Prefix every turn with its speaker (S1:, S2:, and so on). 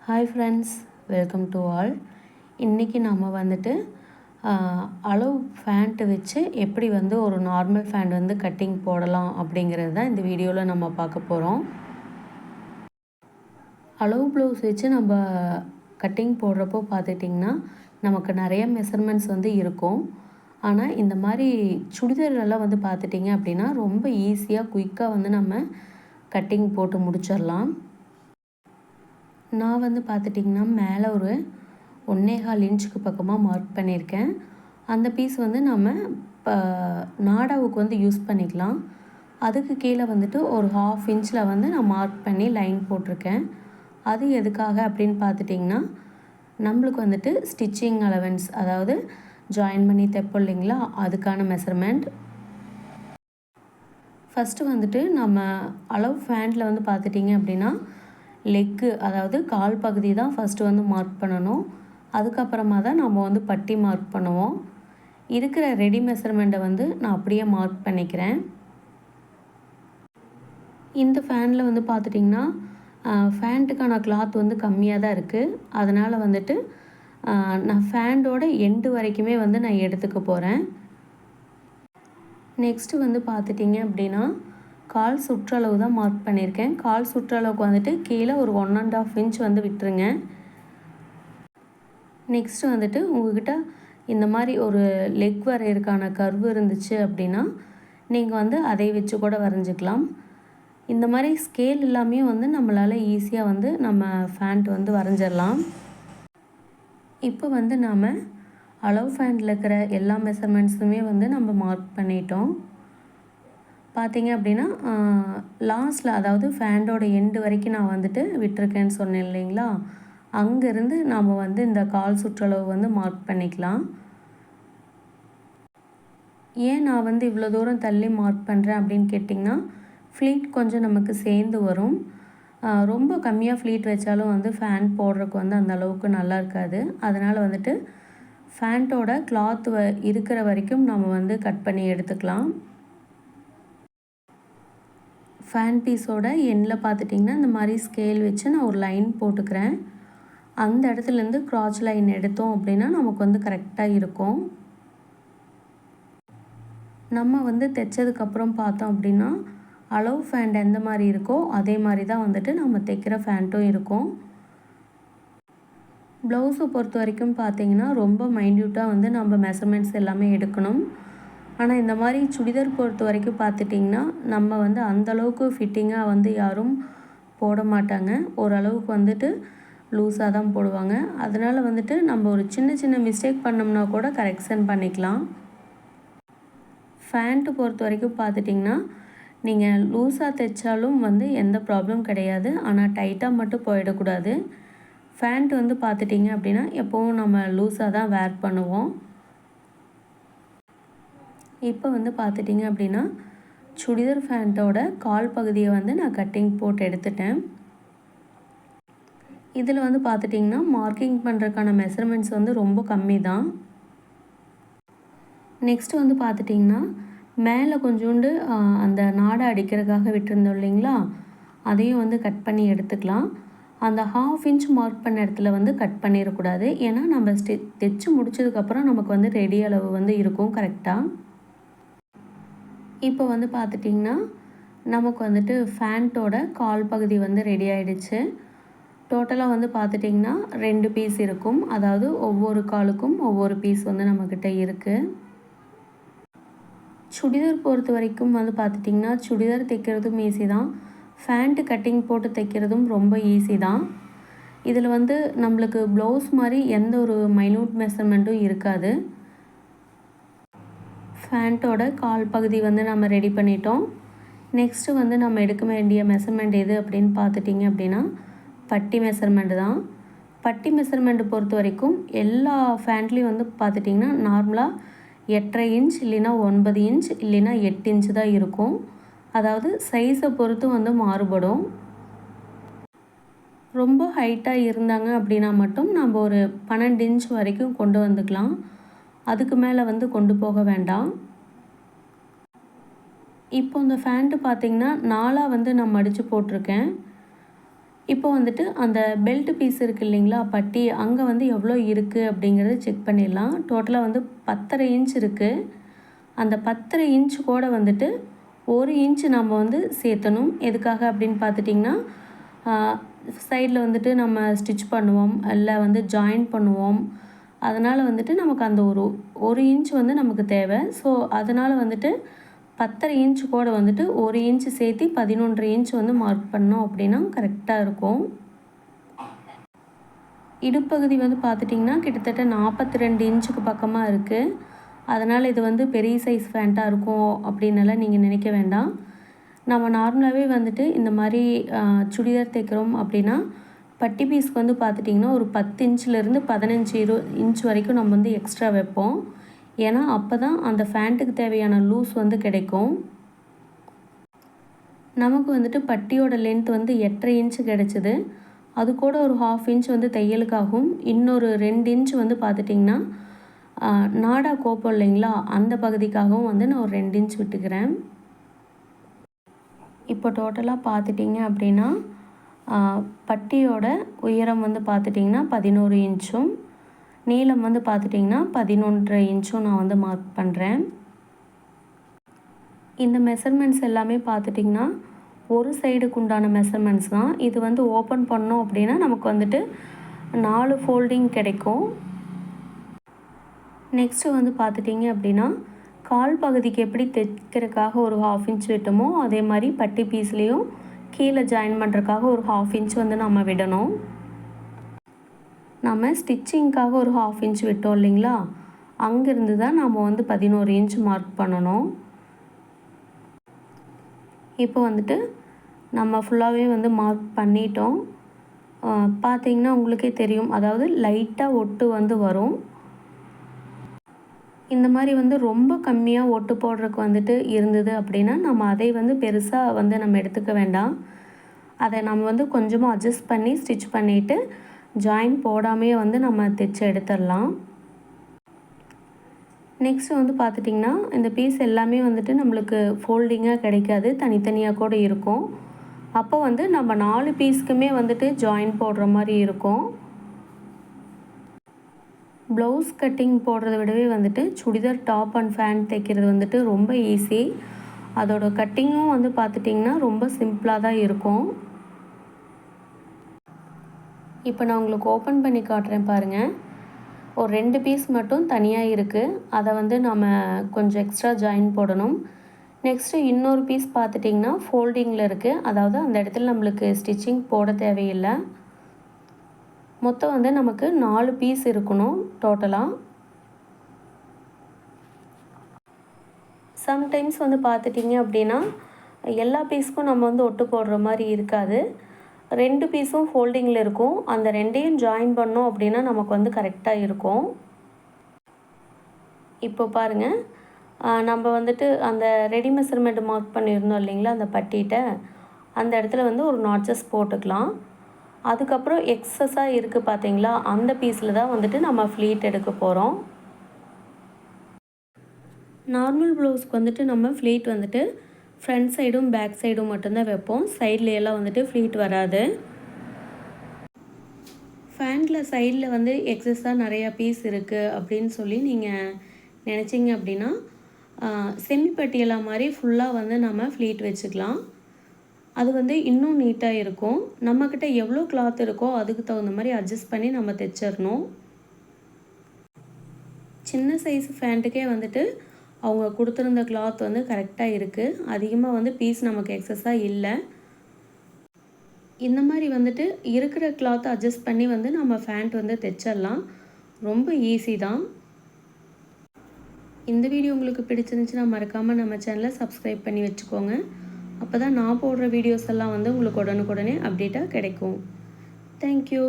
S1: Hi friends, welcome to all. இன்றைக்கி நம்ம வந்துட்டு அளவு ஃபேண்ட்டு வச்சு எப்படி வந்து ஒரு நார்மல் ஃபேண்ட் வந்து கட்டிங் போடலாம் அப்படிங்கிறது தான் இந்த வீடியோவில் நம்ம பார்க்க போகிறோம். அளவு ப்ளவுஸ் வச்சு நம்ம கட்டிங் போடுறப்போ பார்த்துட்டிங்கன்னா நமக்கு நிறைய மெஷர்மெண்ட்ஸ் வந்து இருக்கும். ஆனால் இந்த மாதிரி சுடிதாரெல்லாம் வந்து பார்த்துட்டிங்க அப்படின்னா ரொம்ப ஈஸியாக குயிக்காக வந்து நம்ம கட்டிங் போட்டு முடிச்சிடலாம். நான் வந்து பார்த்துட்டிங்கன்னா மேலே ஒரு 1.25 இன்ச்சுக்கு பக்கமாக மார்க் பண்ணியிருக்கேன். அந்த பீஸ் வந்து நம்ம இப்போ நாடாவுக்கு வந்து யூஸ் பண்ணிக்கலாம். அதுக்கு கீழே வந்துட்டு ஒரு 1/2 இன்ச்சில் வந்து நான் மார்க் பண்ணி லைன் போட்டிருக்கேன். அது எதுக்காக அப்படின்னு பார்த்துட்டிங்கன்னா நம்மளுக்கு வந்துட்டு ஸ்டிச்சிங் அலவன்ஸ், அதாவது ஜாயின் பண்ணி தைப்போம் இல்லைங்களா, அதுக்கான மெஷர்மெண்ட். ஃபஸ்ட்டு வந்துட்டு நம்ம அளவு ஃபேண்டில் வந்து பார்த்துட்டிங்க அப்படின்னா லெக்கு, அதாவது கால் பகுதி தான் ஃபஸ்ட்டு வந்து மார்க் பண்ணணும். அதுக்கப்புறமா தான் நம்ம வந்து பட்டி மார்க் பண்ணுவோம். இருக்கிற ரெடி மெஷர்மெண்ட்டை வந்து நான் அப்படியே மார்க் பண்ணிக்கிறேன். இந்த ஃபேனில் வந்து பார்த்துட்டிங்கன்னா ஃபேண்ட்டுக்கான கிளாத் வந்து கம்மியாக தான் இருக்குது. அதனால் வந்துட்டு நான் ஃபேண்டோட எண்டு வரைக்குமே வந்து நான் எடுத்துக்க போகிறேன். நெக்ஸ்ட்டு வந்து பார்த்துட்டிங்க அப்படின்னா கால் சுற்றளவு தான் மார்க் பண்ணியிருக்கேன். கால் சுற்றளவுக்கு வந்துட்டு கீழே ஒரு 1.5 இன்ச் வந்து விட்டுருங்க. நெக்ஸ்ட்டு வந்துட்டு உங்கள்கிட்ட இந்த மாதிரி ஒரு லெக் வரையறதுக்கான கர்வு இருந்துச்சு அப்படின்னா நீங்கள் வந்து அதை வச்சு கூட வரைஞ்சிக்கலாம். இந்த மாதிரி ஸ்கேல் எல்லாமே வந்து நம்மளால் ஈஸியாக வந்து நம்ம ஃபேண்ட் வந்து வரைஞ்சிடலாம். இப்போ வந்து நாம் அளவு ஃபேண்டில் இருக்கிற எல்லா மெஷர்மெண்ட்ஸுமே வந்து நம்ம மார்க் பண்ணிட்டோம். பார்த்திங்க அப்படின்னா லாஸ்ட்டில், அதாவது ஃபேண்டோட எண்டு வரைக்கும் நான் வந்துட்டு விட்டுருக்கேன்னு சொன்னேன் இல்லைங்களா, அங்கேருந்து நாம் வந்து இந்த கால் சுற்றளவு வந்து மார்க் பண்ணிக்கலாம். ஏன் நான் வந்து இவ்வளோ தூரம் தள்ளி மார்க் பண்ணுறேன் அப்படின்னு கேட்டிங்கன்னா ஃப்ளீட் கொஞ்சம் நமக்கு சேர்ந்து வரும். ரொம்ப கம்மியாக ஃப்ளீட் வச்சாலும் வந்து ஃபேண்ட் போடுறதுக்கு வந்து அந்த அளவுக்கு நல்லா இருக்காது. அதனால் வந்துட்டு ஃபேண்ட்டோட கிளாத் இருக்கிற வரைக்கும் நம்ம வந்து கட் பண்ணி எடுத்துக்கலாம். ஃபேன் பீஸோட எண்டில் பார்த்துட்டிங்கன்னா இந்த மாதிரி ஸ்கேல் வச்சு நான் ஒரு லைன் போட்டுக்கிறேன். அந்த இடத்துலேருந்து க்ராச் லைன் எடுத்தோம் அப்படின்னா நமக்கு வந்து கரெக்டாக இருக்கும். நம்ம வந்து தைச்சதுக்கப்புறம் பார்த்தோம் அப்படின்னா அளவு ஃபேண்ட் எந்த மாதிரி இருக்கோ அதே மாதிரி தான் வந்துட்டு நம்ம தைக்கிற ஃபேண்ட்டும் இருக்கும். ப்ளவுஸை பொறுத்த வரைக்கும் பார்த்திங்கன்னா ரொம்ப மைன்யூட்டாக வந்து நம்ம மெஷர்மெண்ட்ஸ் எல்லாமே எடுக்கணும். ஆனால் இந்த மாதிரி சுடிதார் பொறுத்த வரைக்கும் பார்த்துட்டிங்கன்னா நம்ம வந்து அந்தளவுக்கு ஃபிட்டிங்காக வந்து யாரும் போட மாட்டாங்க. ஓரளவுக்கு வந்துட்டு லூஸாக தான் போடுவாங்க. அதனால் வந்துட்டு நம்ம ஒரு சின்ன சின்ன மிஸ்டேக் பண்ணோம்னா கூட கரெக்ஷன் பண்ணிக்கலாம். ஃபேண்ட்டு பொறுத்த வரைக்கும் பார்த்துட்டிங்கன்னா நீங்கள் லூஸாக தைச்சாலும் வந்து எந்த ப்ராப்ளம் கிடையாது. ஆனால் டைட்டாக மட்டும் போயிடக்கூடாது. ஃபேண்ட் வந்து பார்த்துட்டிங்க அப்படின்னா எப்போவும் நம்ம லூஸாக தான் வேர் பண்ணுவோம். இப்போ வந்து பார்த்துட்டிங்க அப்படின்னா சுடிதார் ஃபேண்ட்டோட கால் பகுதியை வந்து நான் கட்டிங் போட்டு எடுத்துட்டேன். இதில் வந்து பார்த்துட்டிங்கன்னா மார்க்கிங் பண்ணுறதுக்கான மெஷர்மெண்ட்ஸ் வந்து ரொம்ப கம்மி தான். நெக்ஸ்ட்டு வந்து பார்த்துட்டிங்கன்னா மேலே கொஞ்சோண்டு அந்த நாடை அடிக்கிறதுக்காக விட்டுருந்தோம் இல்லைங்களா, அதையும் வந்து கட் பண்ணி எடுத்துக்கலாம். அந்த 1/2 இன்ச் மார்க் பண்ண இடத்துல வந்து கட் பண்ணிடக்கூடாது. ஏன்னா நம்ம தைச்சு முடிச்சதுக்கப்புறம் நமக்கு வந்து ரெடி அளவு வந்து இருக்கும் கரெக்டாக. இப்போ வந்து பார்த்துட்டிங்கன்னா நமக்கு வந்துட்டு ஃபேண்ட்டோட கால் பகுதி வந்து ரெடி ஆகிடுச்சு. டோட்டலாக வந்து பார்த்துட்டிங்கன்னா 2 பீஸ் இருக்கும். அதாவது ஒவ்வொரு காலுக்கும் ஒவ்வொரு பீஸ் வந்து நம்மக்கிட்ட இருக்குது. சுடிதார் பொறுத்த வரைக்கும் வந்து பார்த்துட்டிங்கன்னா சுடிதார் தைக்கிறதும் ஈஸி தான். ஃபேண்ட்டு கட்டிங் போட்டு தைக்கிறதும் ரொம்ப ஈஸி தான். இதில் வந்து நம்மளுக்கு ப்ளவுஸ் மாதிரி எந்த ஒரு மைன்யூட் மெஷர்மெண்ட்டும் இருக்காது. ஃபேண்ட்டோட கால் பகுதி வந்து நம்ம ரெடி பண்ணிட்டோம். நெக்ஸ்ட்டு வந்து நம்ம எடுக்க வேண்டிய மெஷர்மெண்ட் எது அப்படின்னு பார்த்துட்டிங்க அப்படின்னா பட்டி மெஷர்மெண்ட்டு தான். பட்டி மெஷர்மெண்ட்டு பொறுத்த வரைக்கும் எல்லா ஃபேண்ட்லேயும் வந்து பார்த்துட்டிங்கன்னா நார்மலாக 8.5 இன்ச் இல்லைன்னா 9 இன்ச் இல்லைன்னா 8 இன்ச்சு தான் இருக்கும். அதாவது சைஸை பொறுத்து வந்து மாறுபடும். ரொம்ப ஹைட்டாக இருந்தாங்க அப்படின்னா மட்டும் நம்ம ஒரு 12 இன்ச் வரைக்கும் கொண்டு வந்துக்கலாம். அதுக்கு மேலே வந்து கொண்டு போக வேண்டாம். இப்போ இந்த ஃபேண்ட்டு பார்த்திங்கன்னா 4 வந்து நான் மடித்து போட்டிருக்கேன். இப்போ வந்துட்டு அந்த பெல்ட் பீஸ் இருக்குது இல்லைங்களா, பட்டி அங்கே வந்து எவ்வளோ இருக்குது அப்படிங்கிறத செக் பண்ணிடலாம். டோட்டலாக வந்து 10.5 இன்ச் இருக்குது. அந்த 10.5 இன்ச் கூட வந்துட்டு 1 இன்ச் நம்ம வந்து சேர்த்தணும். எதுக்காக அப்படின்னு பார்த்துட்டிங்கன்னா, சைடில் வந்துட்டு நம்ம ஸ்டிச் பண்ணுவோம், இல்லை வந்து ஜாயின் பண்ணுவோம். அதனால் வந்துட்டு நமக்கு அந்த ஒரு இன்ச் வந்து நமக்கு தேவை. ஸோ அதனால் வந்துட்டு 10.5 இன்ச் கூட வந்துட்டு 1 இன்ச் சேர்த்து 11.5 இன்ச் வந்து மார்க் பண்ணோம் அப்படின்னா கரெக்டாக இருக்கும். இடுப்பகுதி வந்து பார்த்துட்டிங்கன்னா கிட்டத்தட்ட 42 இன்ச்சுக்கு பக்கமாக இருக்குது. அதனால் இது வந்து பெரிய சைஸ் ஃபேண்ட்டாக இருக்கும் அப்படின்னெல்லாம் நீங்கள் நினைக்க வேண்டாம். நம்ம நார்மலாகவே வந்துட்டு இந்த மாதிரி சுடிதார் தைக்கிறோம் அப்படின்னா பட்டி பீஸ்க்கு வந்து பார்த்துட்டிங்கன்னா ஒரு 10 இன்ச்சிலேருந்து 15 இன்ச் வரைக்கும் நம்ம வந்து எக்ஸ்ட்ரா வைப்போம். ஏன்னா அப்போ தான் அந்த ஃபேண்ட்டுக்கு தேவையான லூஸ் வந்து கிடைக்கும். நமக்கு வந்துட்டு பட்டியோட லென்த் வந்து 8.5 இன்ச்சு கிடச்சிது. அது கூட ஒரு 1/2 இன்ச் வந்து தையலுக்காகவும், இன்னொரு 2 இன்ச் வந்து பார்த்துட்டிங்கன்னா நாடா கோப்பம் இல்லைங்களா, அந்த பகுதிக்காகவும் வந்து நான் ஒரு 2 இன்ச் விட்டுக்கிறேன். இப்போ டோட்டலாக பார்த்துட்டிங்க அப்படின்னா பட்டியோட உயரம் வந்து பார்த்துட்டிங்கன்னா 11 இன்ச்சும், நீளம் வந்து பார்த்துட்டிங்கன்னா 11.5 இன்ச்சும் நான் வந்து மார்க் பண்ணுறேன். இந்த மெஷர்மெண்ட்ஸ் எல்லாமே பார்த்துட்டிங்கன்னா ஒரு சைடுக்கு உண்டான மெஷர்மெண்ட்ஸ் தான். இது வந்து ஓப்பன் பண்ணோம் அப்படின்னா நமக்கு வந்துட்டு 4 ஃபோல்டிங் கிடைக்கும். நெக்ஸ்ட்டு வந்து பார்த்துட்டிங்க அப்படின்னா கால் பகுதிக்கு எப்படி தைக்கிறதுக்காக ஒரு 1/2 இன்ச் விட்டோமோ அதே மாதிரி பட்டி பீஸ்லேயும் கீழே ஜாயின் பண்ணுறதுக்காக ஒரு 1/2 இன்ச் வந்து நம்ம விடணும். நம்ம ஸ்டிச்சிங்க்காக ஒரு 1/2 இன்ச் விட்டோம் இல்லைங்களா, அங்கேருந்து தான் நம்ம வந்து 11 இன்ச் மார்க் பண்ணணும். இப்போ வந்துட்டு நம்ம ஃபுல்லாகவே வந்து மார்க் பண்ணிட்டோம். பார்த்திங்கன்னா உங்களுக்கே தெரியும், அதாவது லைட்டாக ஒட்டு வந்து வரும். இந்த மாதிரி வந்து ரொம்ப கம்மியாக ஒட்டு போடுறதுக்கு வந்துட்டு இருந்தது அப்படின்னா நம்ம அதை வந்து பெருசாக வந்து நம்ம எடுத்துக்க வேண்டாம். அதை நம்ம வந்து கொஞ்சமாக அட்ஜஸ்ட் பண்ணி ஸ்டிச் பண்ணிவிட்டு ஜாயின் போடாமையே வந்து நம்ம தைச்சு எடுத்துடலாம். நெக்ஸ்ட் வந்து பார்த்துட்டிங்கன்னா இந்த பீஸ் எல்லாமே வந்துட்டு நம்மளுக்கு ஃபோல்டிங்காக கிடைக்காது, தனித்தனியாக கூட இருக்கும். அப்போ வந்து நம்ம 4 பீஸ்க்குமே வந்துட்டு ஜாயின் போடுற மாதிரி இருக்கும். ப்ளவுஸ் கட்டிங் போடுறத விடவே வந்துட்டு சுடிதார் டாப் அண்ட் ஃபேண்ட் தைக்கிறது வந்துட்டு ரொம்ப ஈஸி. அதோட கட்டிங்கும் வந்து பார்த்துட்டிங்கன்னா ரொம்ப சிம்பிளாக தான் இருக்கும். இப்போ நான் உங்களுக்கு ஓப்பன் பண்ணி காட்டுறேன் பாருங்கள். ஒரு 2 பீஸ் மட்டும் தனியாக இருக்குது. அதை வந்து நம்ம கொஞ்சம் எக்ஸ்ட்ரா ஜாயின் போடணும். நெக்ஸ்ட்டு இன்னொரு பீஸ் பார்த்துட்டிங்கன்னா ஃபோல்டிங்கில் இருக்குது. அதாவது அந்த இடத்துல நம்மளுக்கு ஸ்டிச்சிங் போட தேவையில்லை. மொத்தம் வந்து நமக்கு 4 பீஸ் இருக்கணும் டோட்டலாக. சம்டைம்ஸ் வந்து பார்த்துட்டிங்க அப்படின்னா எல்லா பீஸ்க்கும் நம்ம வந்து ஒட்டு போடுற மாதிரி இருக்காது. 2 பீஸும் ஃபோல்டிங்கில் இருக்கும். அந்த 2ஐயும் ஜாயின் பண்ணோம் அப்படின்னா நமக்கு வந்து கரெக்டாக இருக்கும். இப்போ பாருங்கள், நம்ம வந்துட்டு அந்த ரெடி மெஷர்மெண்ட் மார்க் பண்ணியிருந்தோம் இல்லைங்களா, அந்த பட்டிகிட்ட அந்த இடத்துல வந்து ஒரு நாட்சஸ் போட்டுக்கலாம். அதுக்கப்புறம் எக்ஸஸாக இருக்குது பார்த்தீங்களா, அந்த பீஸில் தான் வந்துட்டு நம்ம ஃப்ளீட் எடுக்க போகிறோம். நார்மல் ப்ளவுஸ்க்கு வந்துட்டு நம்ம ஃப்ளீட் வந்துட்டு ஃப்ரண்ட் சைடும் பேக் சைடும் மட்டும்தான் வைப்போம். சைட்லையெல்லாம் வந்துட்டு ஃப்ளீட் வராது. ஃபேண்டில் சைடில் வந்து எக்ஸஸாக நிறையா பீஸ் இருக்குது அப்படின்னு சொல்லி நீங்கள் நினச்சிங்க அப்படின்னா செமி பட்டியலா மாதிரி ஃபுல்லாக வந்து நம்ம ஃப்ளீட் வச்சுக்கலாம். அது வந்து இன்னும் நீட்டாக இருக்கும். நம்மக்கிட்ட எவ்வளோ கிளாத் இருக்கோ அதுக்கு தகுந்த மாதிரி அட்ஜஸ்ட் பண்ணி நம்ம தைச்சிடணும். சின்ன சைஸ் ஃபேண்ட்டுக்கே வந்துட்டு அவங்க கொடுத்துருந்த கிளாத் வந்து கரெக்டாக இருக்குது. அதிகமாக வந்து பீஸ் நமக்கு எக்ஸஸாக இல்லை. இந்த மாதிரி வந்துட்டு இருக்கிற கிளாத்தை அட்ஜஸ்ட் பண்ணி வந்து நம்ம ஃபேண்ட் வந்து தைச்சிடலாம். ரொம்ப ஈஸி தான். இந்த வீடியோ உங்களுக்கு பிடிச்சிருந்துச்சுன்னா மறக்காமல் நம்ம சேனலை சப்ஸ்கிரைப் பண்ணி வச்சுக்கோங்க. அப்போ தான் நான் போடுற வீடியோஸ் எல்லாம் வந்து உங்களுக்கு உடனுக்குடனே அப்டேட்டாக கிடைக்கும். தேங்க்யூ.